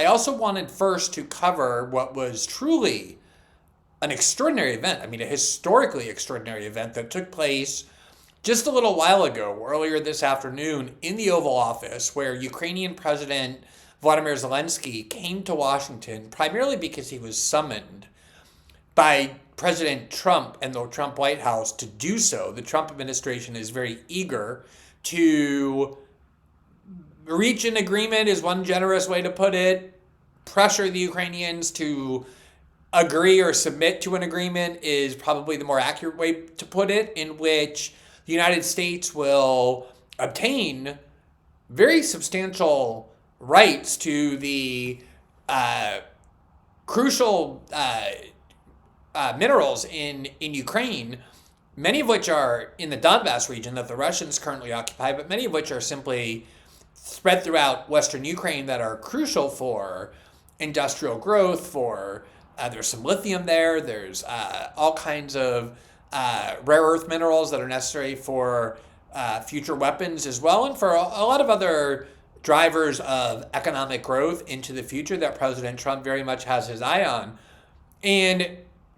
I also wanted first to cover what was truly an extraordinary event. I mean, a historically extraordinary event that took place just a little while ago, earlier this afternoon, in the Oval Office, where Ukrainian President Vladimir Zelensky came to Washington primarily because he was summoned by President Trump and the Trump White House to do so. The Trump administration is very eager to reach an agreement, is one generous way to put it. Pressure the Ukrainians to agree or submit to an agreement is probably the more accurate way to put it, in which the United States will obtain very substantial rights to the crucial minerals in Ukraine, many of which are in the Donbass region that the Russians currently occupy, but many of which are simply spread throughout Western Ukraine that are crucial for industrial growth, for there's some lithium there, there's all kinds of rare earth minerals that are necessary for future weapons as well, and for a lot of other drivers of economic growth into the future that President Trump very much has his eye on. And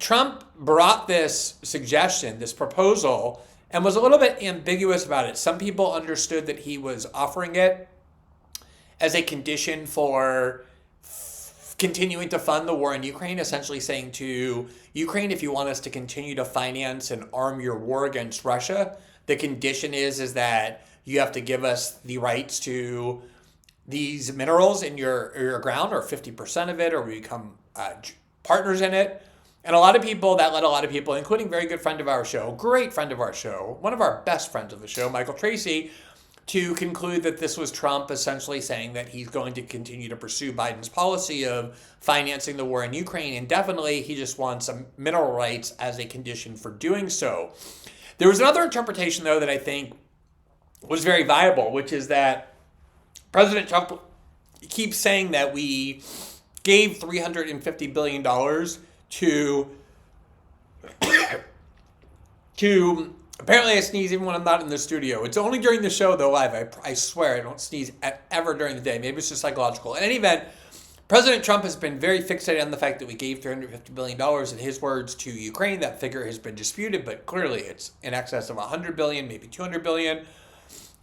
Trump brought this suggestion, this proposal, and was a little bit ambiguous about it. Some people understood that he was offering it as a condition for continuing to fund the war in Ukraine, essentially saying to Ukraine, if you want us to continue to finance and arm your war against Russia, the condition is that you have to give us the rights to these minerals in your ground, or 50% of it, or we become partners in it. And a lot of people, that led a lot of people, including very good friend of our show, great friend of our show, one of our best friends of the show, Michael Tracy, to conclude that this was Trump essentially saying that he's going to continue to pursue Biden's policy of financing the war in Ukraine indefinitely. He just wants some mineral rights as a condition for doing so. There was another interpretation, though, that I think was very viable, which is that President Trump keeps saying that we gave $350 billion to apparently I sneeze even when I'm not in the studio. It's only during the show, though, live. I swear I don't sneeze ever during the day. Maybe it's just psychological. In any event, President Trump has been very fixated on the fact that we gave $350 billion, in his words, to Ukraine. That figure has been disputed, but clearly it's in excess of $100 billion, maybe $200 billion.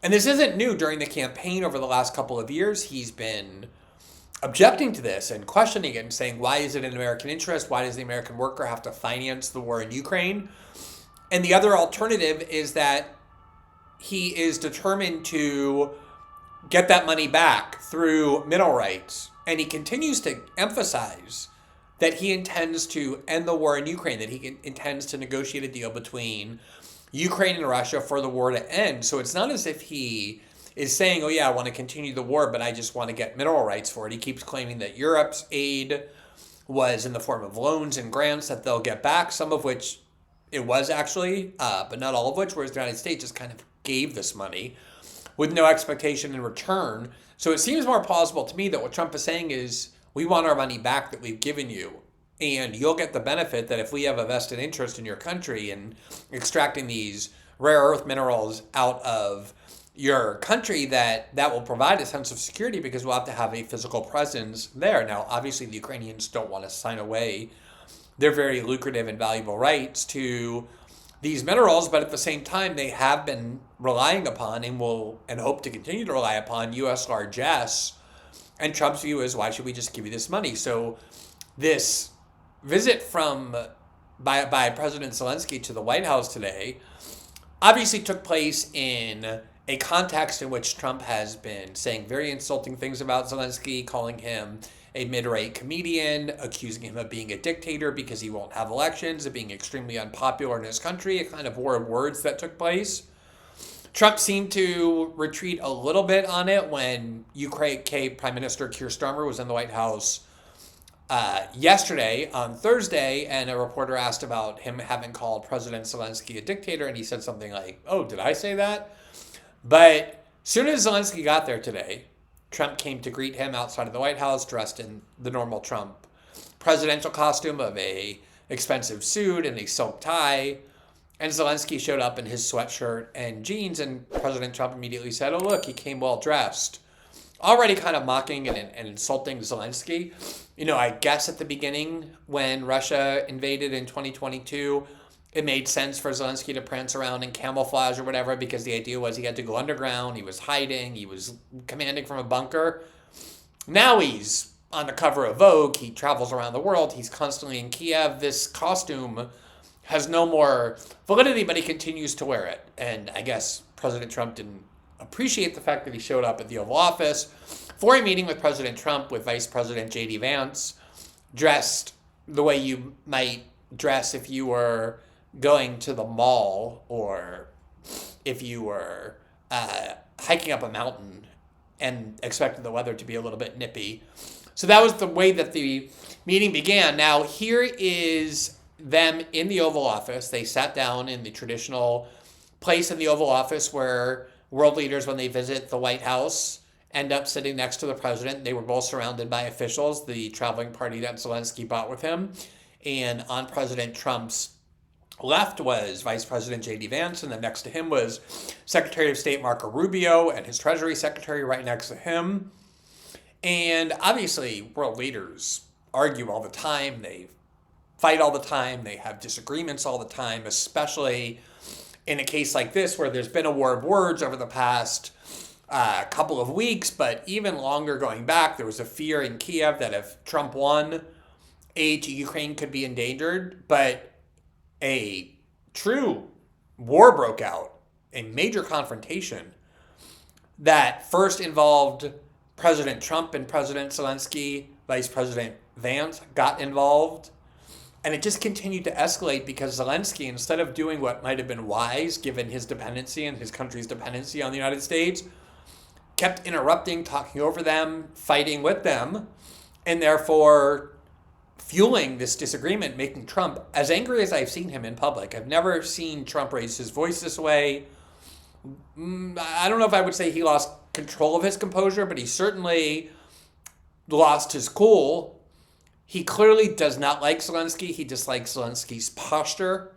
And this isn't new. During the campaign over the last couple of years, he's been objecting to this and questioning it and saying, why is it in American interest? Why does the American worker have to finance the war in Ukraine? And the other alternative is that he is determined to get that money back through mineral rights. And he continues to emphasize that he intends to end the war in Ukraine, that he intends to negotiate a deal between Ukraine and Russia for the war to end. So it's not as if he is saying, oh yeah, I want to continue the war, but I just want to get mineral rights for it. He keeps claiming that Europe's aid was in the form of loans and grants that they'll get back, some of which it was actually, but not all of which, whereas the United States just kind of gave this money with no expectation in return. So it seems more plausible to me that what Trump is saying is, we want our money back that we've given you, and you'll get the benefit that if we have a vested interest in your country in extracting these rare earth minerals out of your country, that will provide a sense of security because we'll have to have a physical presence there. Now, obviously, the Ukrainians don't want to sign away their very lucrative and valuable rights to these minerals, but at the same time, they have been relying upon and hope to continue to rely upon U.S. largesse. And Trump's view is, why should we just give you this money? So this visit by President Zelensky to the White House today obviously took place in a context in which Trump has been saying very insulting things about Zelensky, calling him a mid-rate comedian, accusing him of being a dictator because he won't have elections, of being extremely unpopular in his country, a kind of war of words that took place. Trump seemed to retreat a little bit on it when UK Prime Minister Keir Starmer was in the White House yesterday on Thursday, and a reporter asked about him having called President Zelensky a dictator, and he said something like, oh, did I say that? But as soon as Zelensky got there today, Trump came to greet him outside of the White House dressed in the normal Trump presidential costume of a expensive suit and a silk tie. And Zelensky showed up in his sweatshirt and jeans, and President Trump immediately said, oh, look, he came well dressed. already kind of mocking and insulting Zelensky. You know, I guess at the beginning when Russia invaded in 2022, it made sense for Zelensky to prance around in camouflage or whatever because the idea was he had to go underground, he was hiding, he was commanding from a bunker. Now he's on the cover of Vogue, he travels around the world, he's constantly in Kiev. This costume has no more validity, but he continues to wear it. And I guess President Trump didn't appreciate the fact that he showed up at the Oval Office for a meeting with President Trump with Vice President J.D. Vance, dressed the way you might dress if you were going to the mall or if you were hiking up a mountain and expected the weather to be a little bit nippy. So that was the way that the meeting began. Now, here is them in the Oval Office. They sat down in the traditional place in the Oval Office where world leaders, when they visit the White House, end up sitting next to the president. They were both surrounded by officials, the traveling party that Zelensky brought with him. And on President Trump's left was Vice President J.D. Vance, and then next to him was Secretary of State Marco Rubio and his Treasury Secretary right next to him. And obviously, world leaders argue all the time. They fight all the time. They have disagreements all the time, especially in a case like this where there's been a war of words over the past couple of weeks, but even longer going back, there was a fear in Kiev that if Trump won, aid to Ukraine could be endangered, but a true war broke out, a major confrontation that first involved President Trump and President Zelensky. Vice President Vance got involved, and it just continued to escalate because Zelensky, instead of doing what might have been wise given his dependency and his country's dependency on the United States, kept interrupting, talking over them, fighting with them, and therefore fueling this disagreement, making Trump as angry as I've seen him in public. I've never seen Trump raise his voice this way. I don't know if I would say he lost control of his composure, but he certainly lost his cool. He clearly does not like Zelensky. He dislikes Zelensky's posture.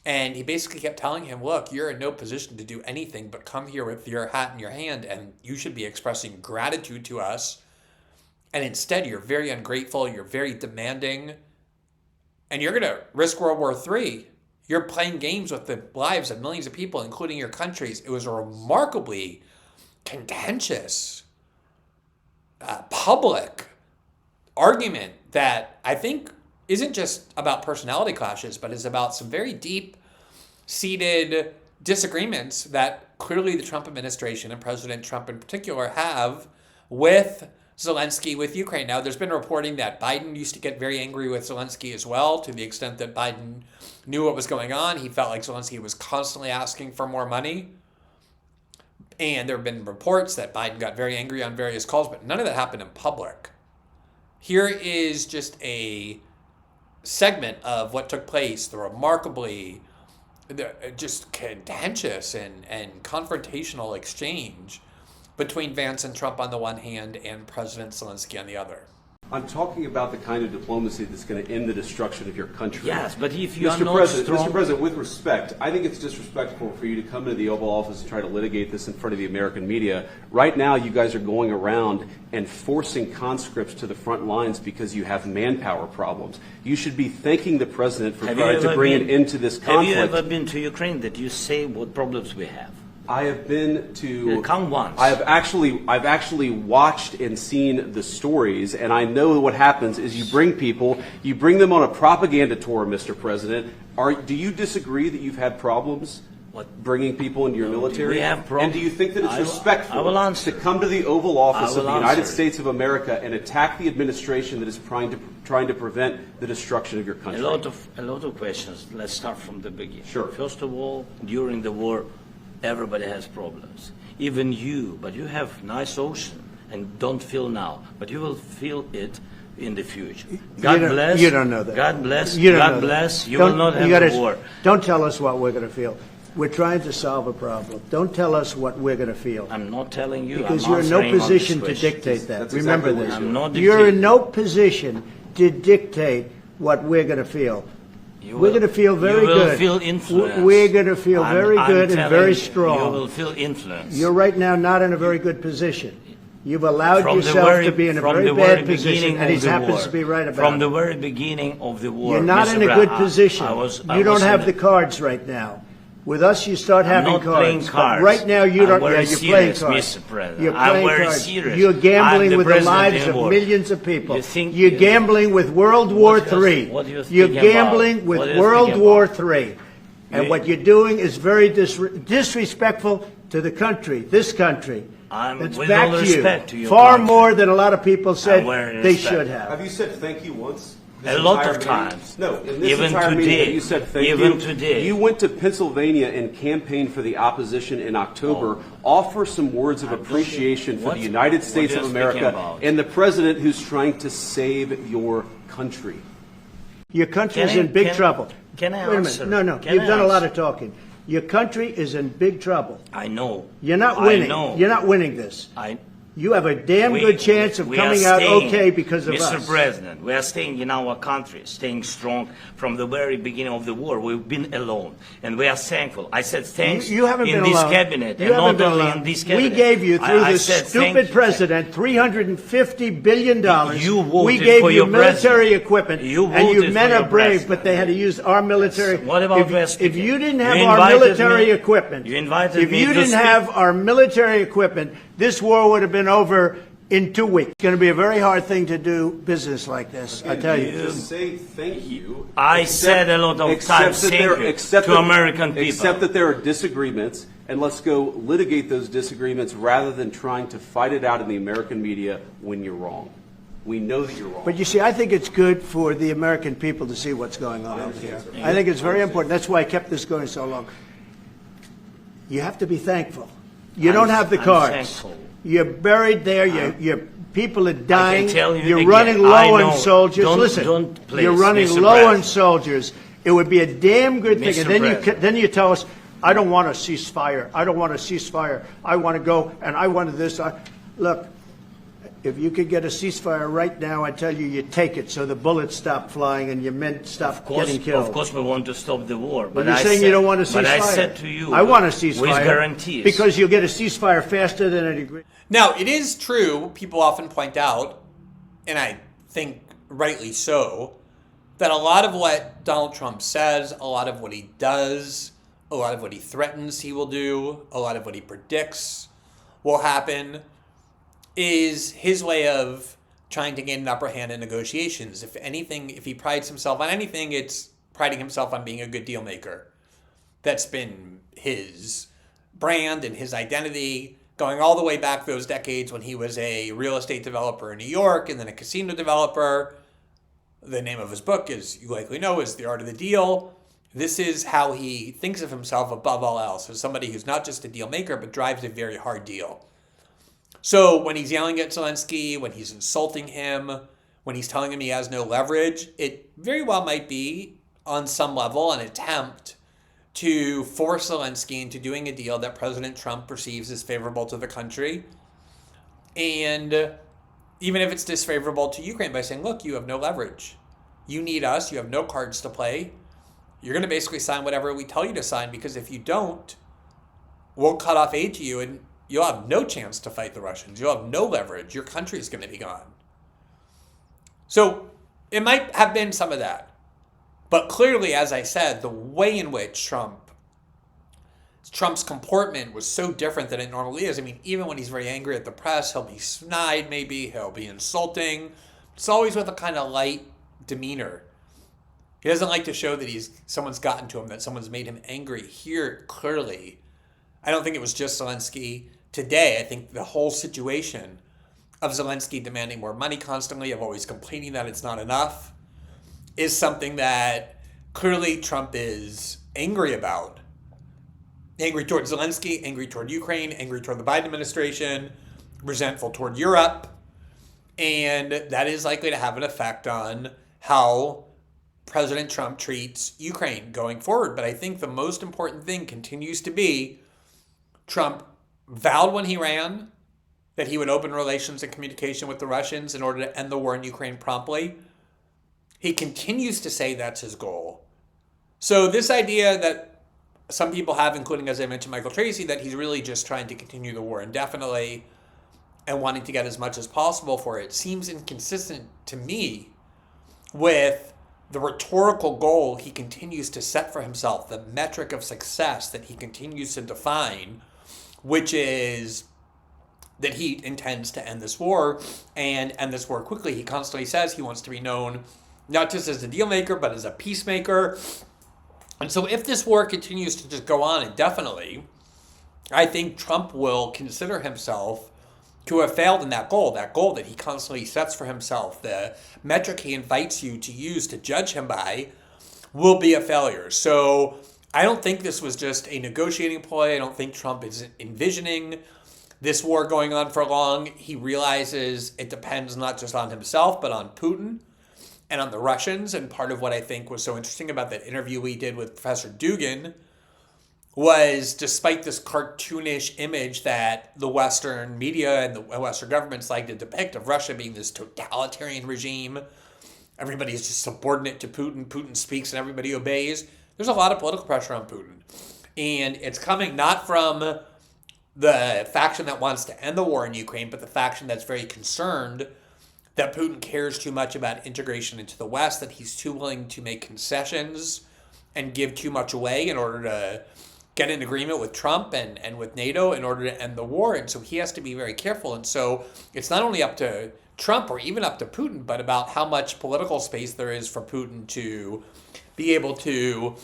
And he basically kept telling him, look, you're in no position to do anything but come here with your hat in your hand, and you should be expressing gratitude to us. And instead, you're very ungrateful, you're very demanding, and you're going to risk World War III. You're playing games with the lives of millions of people, including your countries. It was a remarkably contentious, public argument that I think isn't just about personality clashes, but is about some very deep-seated disagreements that clearly the Trump administration and President Trump in particular have with Zelensky, with Ukraine. Now, there's been reporting that Biden used to get very angry with Zelensky as well, to the extent that Biden knew what was going on. He felt like Zelensky was constantly asking for more money. And there have been reports that Biden got very angry on various calls, but none of that happened in public. Here is just a segment of what took place, the remarkably just contentious and confrontational exchange between Vance and Trump on the one hand and President Zelensky on the other. I'm talking about the kind of diplomacy that's going to end the destruction of your country. Yes, but if you are Mr. not President, strong... Mr. President, with respect, I think it's disrespectful for you to come into the Oval Office and try to litigate this in front of the American media. Right now, you guys are going around and forcing conscripts to the front lines because you have manpower problems. You should be thanking the President for trying to bring an end to this conflict. Have you ever been to Ukraine that you say what problems we have? I have been to. Come once. I've actually watched and seen the stories, and I know what happens is you bring them on a propaganda tour, Mr. President. Do you disagree that you've had problems bringing people into your military? We have problems. And do you think that it's respectful to come to the Oval Office of the United States of America and attack the administration that is trying to prevent the destruction of your country? A lot of questions. Let's start from the beginning. Sure. First of all, during the war, everybody has problems, even you, but you have nice ocean and don't feel now, but you will feel it in the future. God bless. You don't know that. God bless. You don't God know bless. That. You will not have a war. Don't tell us what we're going to feel. We're trying to solve a problem. Don't tell us what we're going to feel. I'm not telling you. Because I'm you're in no answering position on to this question. dictate that. That's Remember exactly this. what I'm not You're in dictating. no position to dictate what we're going to feel. We're going to feel very good. You will feel influence. We're going to feel very good and very strong. You will feel influence. You're right now not in a very good position. You've allowed yourself to be in a very bad position, and he happens to be right about it. From the very beginning of the war. You're not in a good position. You don't have the cards right now. With us, you start having cards. Playing cards. But right now, you don't. Yeah, you're playing cards. Mr. President. You're playing cards. Serious. You're gambling with the lives of millions of people. You're gambling with World War III. You're gambling with World War III. And what you're doing is very disrespectful to the country, this country. It's back to you. Far more than a lot of people said they should have. Have you said thank you once? A lot of times. No, in this even entire today, meeting, you said thank you. Even today. You went to Pennsylvania and campaigned for the opposition in October. Offer some words of appreciation for the United States of America and the president who's trying to save your country. Your country is in big trouble. Can I Wait a answer? minute. No. You've done a lot of talking. Your country is in big trouble. I know. You're not winning. I know. You're not winning this. You have a damn good chance of coming out okay because of us. Mr. President, we are staying in our country, staying strong from the very beginning of the war. We've been alone, and we are thankful. I said thanks you haven't in been this alone. cabinet, you and haven't not been only alone. in this cabinet. We gave you, through this stupid president, $350 billion. You voted we gave for you your military president. equipment, You and you voted men for are your brave, president. but they had to use our military. Yes. What about if you didn't have You our invited military me- equipment, You invited if me you to didn't speak. have our military equipment, this war would have been over in 2 weeks. It's going to be a very hard thing to do business like this, I tell you. Just say thank you. I said a lot of times thank you to American people. Accept that there are disagreements, and let's go litigate those disagreements rather than trying to fight it out in the American media when you're wrong. We know that you're wrong. But you see, I think it's good for the American people to see what's going on out here. I think it's very important. That's why I kept this going so long. You have to be thankful. You don't have the cards. Thankful. You're buried there. Your people are dying. I can tell you You're again, running low I know. on soldiers. Don't please, you're running Mr. low on President. soldiers. It would be a damn good thing. Mr. And then President. then you tell us, I don't want a ceasefire. I don't want a ceasefire. I want to go, and I wanted this. Look, if you could get a ceasefire right now, I tell you, you take it so the bullets stop flying and your men stop getting killed. Of course, we want to stop the war. But you're saying you don't want a ceasefire. But I said to you, I want a ceasefire. with guarantees. Because you'll get a ceasefire faster than an agreement. Now, it is true, people often point out, and I think rightly so, that a lot of what Donald Trump says, a lot of what he does, a lot of what he threatens he will do, a lot of what he predicts will happen, is his way of trying to gain an upper hand in negotiations. If anything, if he prides himself on anything, it's priding himself on being a good deal maker. That's been his brand and his identity, going all the way back those decades when he was a real estate developer in New York and then a casino developer. The name of his book, as you likely know, is The Art of the Deal. This is how he thinks of himself above all else, as somebody who's not just a deal maker, but drives a very hard deal. So when he's yelling at Zelensky, when he's insulting him, when he's telling him he has no leverage, it very well might be, on some level, an attempt to force Zelensky into doing a deal that President Trump perceives as favorable to the country. And even if it's disfavorable to Ukraine, by saying, look, you have no leverage. You need us. You have no cards to play. You're going to basically sign whatever we tell you to sign, because if you don't, we'll cut off aid to you and you'll have no chance to fight the Russians. You'll have no leverage. Your country is going to be gone. So it might have been some of that. But clearly, as I said, the way in which Trump's comportment was so different than it normally is. I mean, even when he's very angry at the press, he'll be snide maybe, he'll be insulting. It's always with a kind of light demeanor. He doesn't like to show that someone's gotten to him, that someone's made him angry. Here, clearly, I don't think it was just Zelensky. Today, I think the whole situation of Zelensky demanding more money constantly, of always complaining that it's not enough, is something that clearly Trump is angry about. Angry toward Zelensky, angry toward Ukraine, angry toward the Biden administration, resentful toward Europe. And that is likely to have an effect on how President Trump treats Ukraine going forward. But I think the most important thing continues to be Trump vowed when he ran that he would open relations and communication with the Russians in order to end the war in Ukraine promptly. He continues to say that's his goal. So this idea that some people have, including, as I mentioned, Michael Tracy, that he's really just trying to continue the war indefinitely, and wanting to get as much as possible for it seems inconsistent to me with the rhetorical goal he continues to set for himself, the metric of success that he continues to define, which is that he intends to end this war and end this war quickly. He constantly says he wants to be known not just as a deal maker, but as a peacemaker. And so if this war continues to just go on indefinitely, I think Trump will consider himself to have failed in that goal that he constantly sets for himself, the metric he invites you to use to judge him by, will be a failure. So I don't think this was just a negotiating ploy. I don't think Trump is envisioning this war going on for long. He realizes it depends not just on himself, but on Putin and on the Russians. And part of what I think was so interesting about that interview we did with Professor Dugan was, despite this cartoonish image that the Western media and the Western governments like to depict of Russia being this totalitarian regime, everybody is just subordinate to Putin, Putin speaks and everybody obeys, there's a lot of political pressure on Putin. And it's coming not from the faction that wants to end the war in Ukraine, but the faction that's very concerned that Putin cares too much about integration into the West, that he's too willing to make concessions and give too much away in order to get an agreement with Trump and with NATO in order to end the war. And so he has to be very careful. And so it's not only up to Trump or even up to Putin, but about how much political space there is for Putin to be able to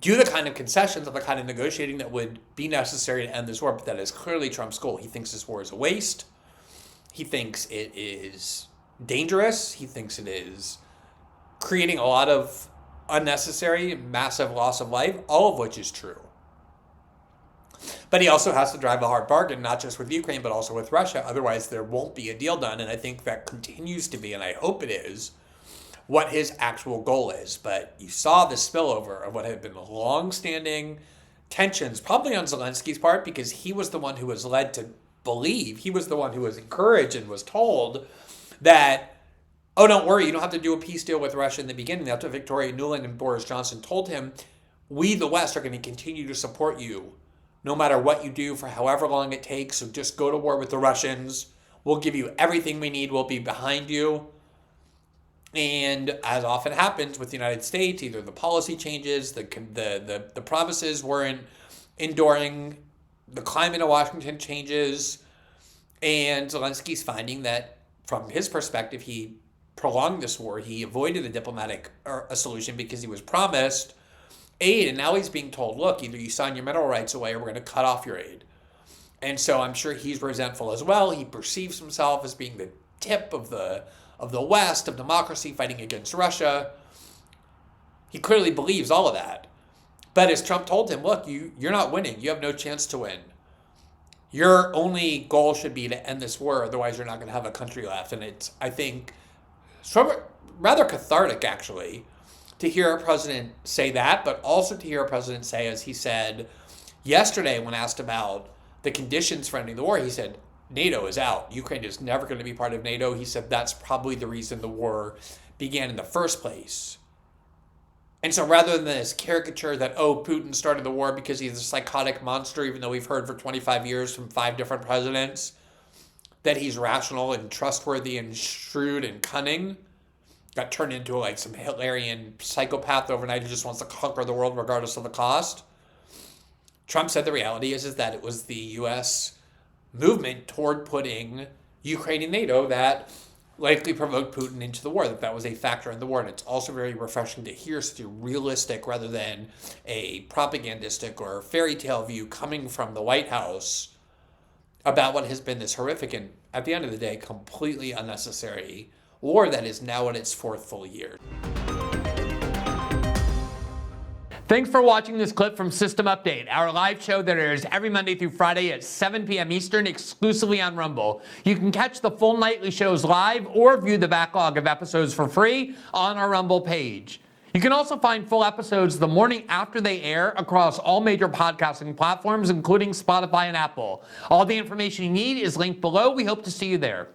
do the kind of concessions or the kind of negotiating that would be necessary to end this war. But that is clearly Trump's goal. He thinks this war is a waste. He thinks it is dangerous. He thinks it is creating a lot of unnecessary, massive loss of life, all of which is true. But he also has to drive a hard bargain, not just with Ukraine, but also with Russia. Otherwise, there won't be a deal done. And I think that continues to be, and I hope it is, what his actual goal is. But you saw the spillover of what had been long-standing tensions, probably on Zelensky's part, because he was the one who was led to believe, he was the one who was encouraged and was told that, oh, don't worry, you don't have to do a peace deal with Russia in the beginning. That's what Victoria Nuland and Boris Johnson told him. We, the West, are going to continue to support you no matter what you do for however long it takes. So just go to war with the Russians. We'll give you everything we need. We'll be behind you. And as often happens with the United States, either the policy changes, the promises weren't enduring, the climate in Washington changes, and Zelensky's finding that, from his perspective, he prolonged this war. He avoided a diplomatic solution because he was promised aid, and now he's being told, look, either you sign your mineral rights away or we're going to cut off your aid. And so I'm sure he's resentful as well. He perceives himself as being the tip of the West, of democracy fighting against Russia. He clearly believes all of that. But as Trump told him, look, you're not winning. You have no chance to win. Your only goal should be to end this war, otherwise you're not going to have a country left. And it's, I think, rather cathartic, actually, to hear a president say that, but also to hear a president say, as he said yesterday when asked about the conditions for ending the war, he said, NATO is out. Ukraine is never going to be part of NATO. He said that's probably the reason the war began in the first place. And so rather than this caricature that, oh, Putin started the war because he's a psychotic monster, even though we've heard for 25 years from 5 different presidents that he's rational and trustworthy and shrewd and cunning, got turned into like some Hitlerian psychopath overnight who just wants to conquer the world regardless of the cost. Trump said the reality is that it was the U.S. movement toward putting Ukraine in NATO that likely provoked Putin into the war, that was a factor in the war. And it's also very refreshing to hear such a realistic rather than a propagandistic or fairy tale view coming from the White House about what has been this horrific and, at the end of the day, completely unnecessary war that is now in its 4th full year. Thanks for watching this clip from System Update, our live show that airs every Monday through Friday at 7 p.m. Eastern, exclusively on Rumble. You can catch the full nightly shows live or view the backlog of episodes for free on our Rumble page. You can also find full episodes the morning after they air across all major podcasting platforms, including Spotify and Apple. All the information you need is linked below. We hope to see you there.